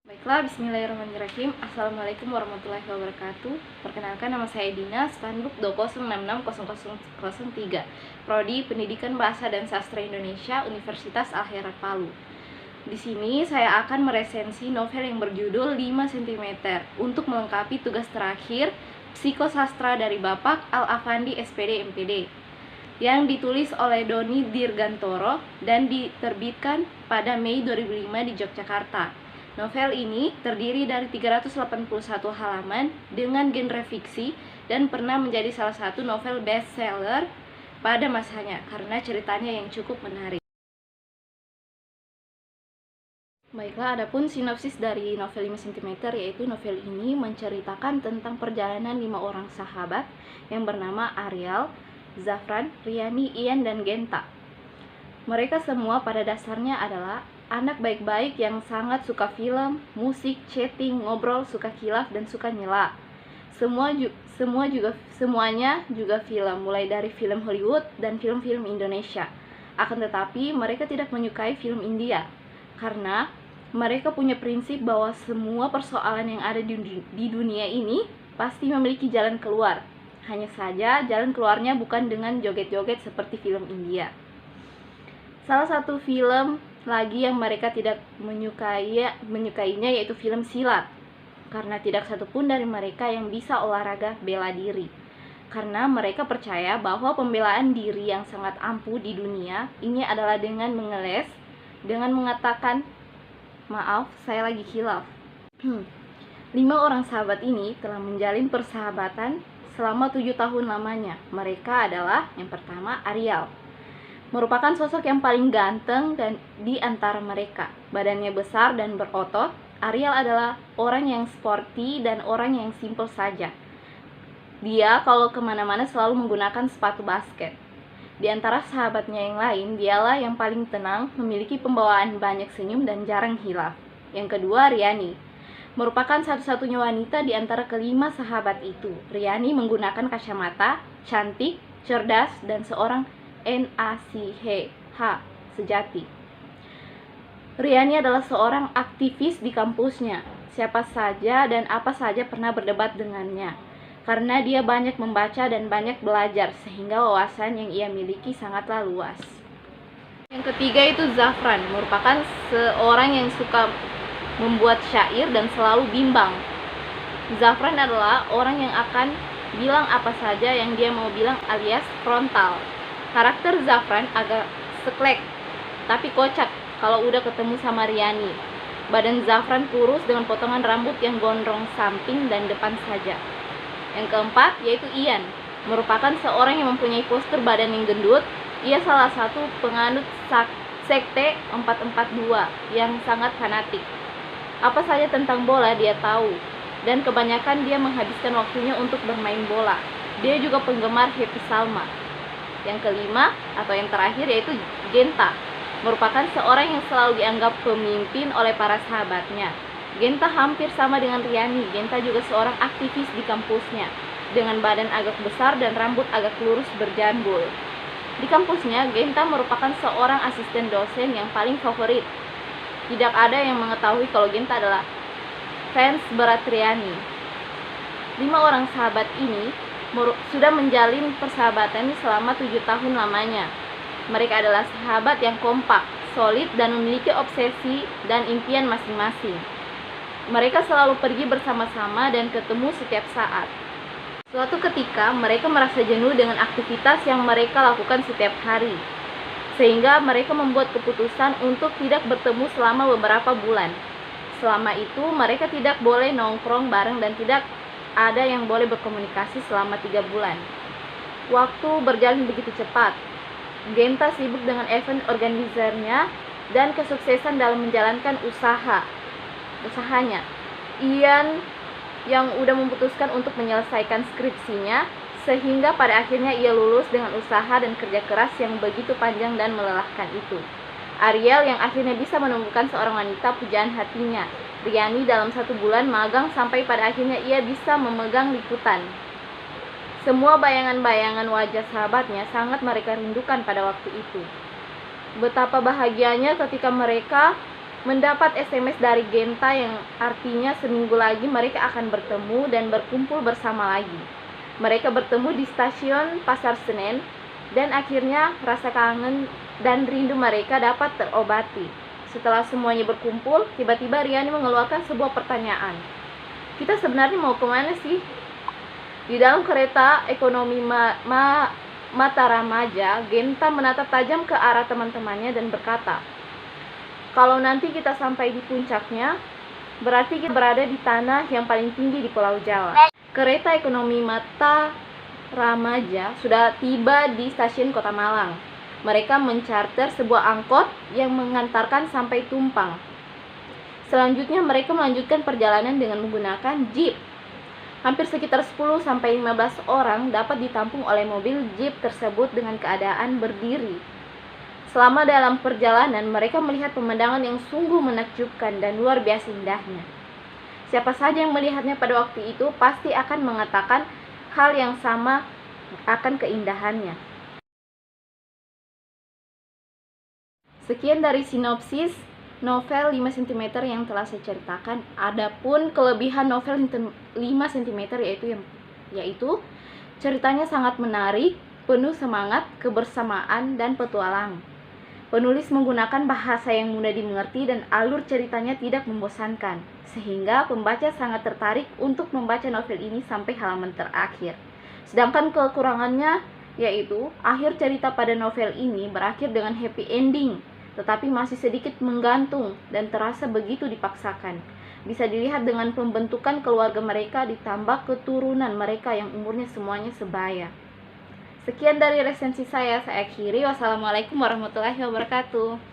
Baiklah, bismillahirrahmanirrahim. Assalamualaikum warahmatullahi wabarakatuh. Perkenalkan, nama saya Dina, Spanduk 20660003, Prodi Pendidikan Bahasa dan Sastra Indonesia, Universitas Al-Herat Palu. Di sini saya akan meresensi novel yang berjudul 5 cm untuk melengkapi tugas terakhir psikosastra dari Bapak Al-Afandi SPD MPD yang ditulis oleh Doni Dirgantoro dan diterbitkan pada Mei 2005 di Yogyakarta. Novel ini terdiri dari 381 halaman dengan genre fiksi dan pernah menjadi salah satu novel bestseller pada masanya karena ceritanya yang cukup menarik. Baiklah, adapun sinopsis dari novel 5 cm, yaitu novel ini menceritakan tentang perjalanan 5 orang sahabat yang bernama Ariel, Zafran, Riani, Ian, dan Genta. Mereka semua pada dasarnya adalah anak baik-baik yang sangat suka film, musik, chatting, ngobrol, suka khilaf, dan suka nyela. Semuanya juga film, mulai dari film Hollywood dan film-film Indonesia. Akan tetapi mereka tidak menyukai film India karena mereka punya prinsip bahwa semua persoalan yang ada di dunia ini pasti memiliki jalan keluar. Hanya saja jalan keluarnya bukan dengan joget-joget seperti film India. Salah satu film lagi yang mereka tidak menyukainya yaitu film silat, karena tidak satupun dari mereka yang bisa olahraga bela diri. Karena mereka percaya bahwa pembelaan diri yang sangat ampuh di dunia ini adalah dengan mengeles, dengan mengatakan, "Maaf, saya lagi khilaf." 5 orang sahabat ini telah menjalin persahabatan selama 7 tahun lamanya. Mereka adalah yang pertama Ariel, merupakan sosok yang paling ganteng dan di antara mereka. Badannya besar dan berotot. Ariel adalah orang yang sporty dan orang yang simple saja. Dia kalau kemana-mana selalu menggunakan sepatu basket. Di antara sahabatnya yang lain, dialah yang paling tenang, memiliki pembawaan banyak senyum dan jarang hilaf. Yang kedua, Riani, merupakan satu-satunya wanita di antara kelima sahabat itu. Riani menggunakan kacamata, cantik, cerdas, dan seorang NACH sejati. Riani adalah seorang aktivis di kampusnya. Siapa saja dan apa saja pernah berdebat dengannya, karena dia banyak membaca dan banyak belajar, sehingga wawasan yang ia miliki sangatlah luas. Yang ketiga itu Zafran, merupakan seorang yang suka membuat syair dan selalu bimbang. Zafran adalah orang yang akan bilang apa saja yang dia mau bilang alias frontal. Karakter Zafran agak seklek, tapi kocak kalau udah ketemu sama Riani. Badan Zafran kurus dengan potongan rambut yang gondrong samping dan depan saja. Yang keempat yaitu Ian, merupakan seorang yang mempunyai postur badan yang gendut. Ia salah satu penganut sekte 442 yang sangat fanatik. Apa saja tentang bola dia tahu, dan kebanyakan dia menghabiskan waktunya untuk bermain bola. Dia juga penggemar Happy Salma. Yang kelima atau yang terakhir yaitu Genta, merupakan seorang yang selalu dianggap pemimpin oleh para sahabatnya. Genta hampir sama dengan Riani. Genta juga seorang aktivis di kampusnya, dengan badan agak besar dan rambut agak lurus berjambul. Di kampusnya, Genta merupakan seorang asisten dosen yang paling favorit. Tidak ada yang mengetahui kalau Genta adalah fans berat Riani. 5 orang sahabat ini sudah menjalin persahabatan selama 7 tahun lamanya. Mereka adalah sahabat yang kompak, solid, dan memiliki obsesi dan impian masing-masing. Mereka selalu pergi bersama-sama dan ketemu setiap saat. Suatu ketika, mereka merasa jenuh dengan aktivitas yang mereka lakukan setiap hari, sehingga mereka membuat keputusan untuk tidak bertemu selama beberapa bulan. Selama itu, mereka tidak boleh nongkrong bareng dan tidak ada yang boleh berkomunikasi selama 3 bulan. Waktu berjalan begitu cepat. Genta sibuk dengan event organizernya dan kesuksesan dalam menjalankan usahanya. Ian yang udah memutuskan untuk menyelesaikan skripsinya, sehingga pada akhirnya ia lulus dengan usaha dan kerja keras yang begitu panjang dan melelahkan itu. Ariel yang akhirnya bisa menemukan seorang wanita pujaan hatinya. Riani dalam 1 bulan magang sampai pada akhirnya ia bisa memegang liputan. Semua bayangan-bayangan wajah sahabatnya sangat mereka rindukan pada waktu itu. Betapa bahagianya ketika mereka mendapat SMS dari Genta yang artinya seminggu lagi mereka akan bertemu dan berkumpul bersama lagi. Mereka bertemu di stasiun Pasar Senen dan akhirnya rasa kangen dan rindu mereka dapat terobati. Setelah semuanya berkumpul, tiba-tiba Riani mengeluarkan sebuah pertanyaan. Kita sebenarnya mau kemana sih? Di dalam kereta ekonomi Mata Ramaja, Genta menatap tajam ke arah teman-temannya dan berkata, kalau nanti kita sampai di puncaknya, berarti kita berada di tanah yang paling tinggi di Pulau Jawa. Kereta ekonomi Mata Ramaja sudah tiba di stasiun Kota Malang. Mereka mencarter sebuah angkot yang mengantarkan sampai Tumpang. Selanjutnya mereka melanjutkan perjalanan dengan menggunakan jeep. Hampir sekitar 10-15 orang dapat ditampung oleh mobil jeep tersebut dengan keadaan berdiri. Selama dalam perjalanan, mereka melihat pemandangan yang sungguh menakjubkan dan luar biasa indahnya. Siapa saja yang melihatnya pada waktu itu pasti akan mengatakan hal yang sama akan keindahannya. Sekian dari sinopsis novel 5 cm yang telah saya ceritakan. Adapun kelebihan novel 5 cm yaitu ceritanya sangat menarik, penuh semangat, kebersamaan, dan petualang. Penulis menggunakan bahasa yang mudah dimengerti dan alur ceritanya tidak membosankan, sehingga pembaca sangat tertarik untuk membaca novel ini sampai halaman terakhir. Sedangkan kekurangannya yaitu akhir cerita pada novel ini berakhir dengan happy ending, tetapi masih sedikit menggantung dan terasa begitu dipaksakan. Bisa dilihat dengan pembentukan keluarga mereka ditambah keturunan mereka yang umurnya semuanya sebaya. Sekian dari resensi saya akhiri. Wassalamualaikum warahmatullahi wabarakatuh.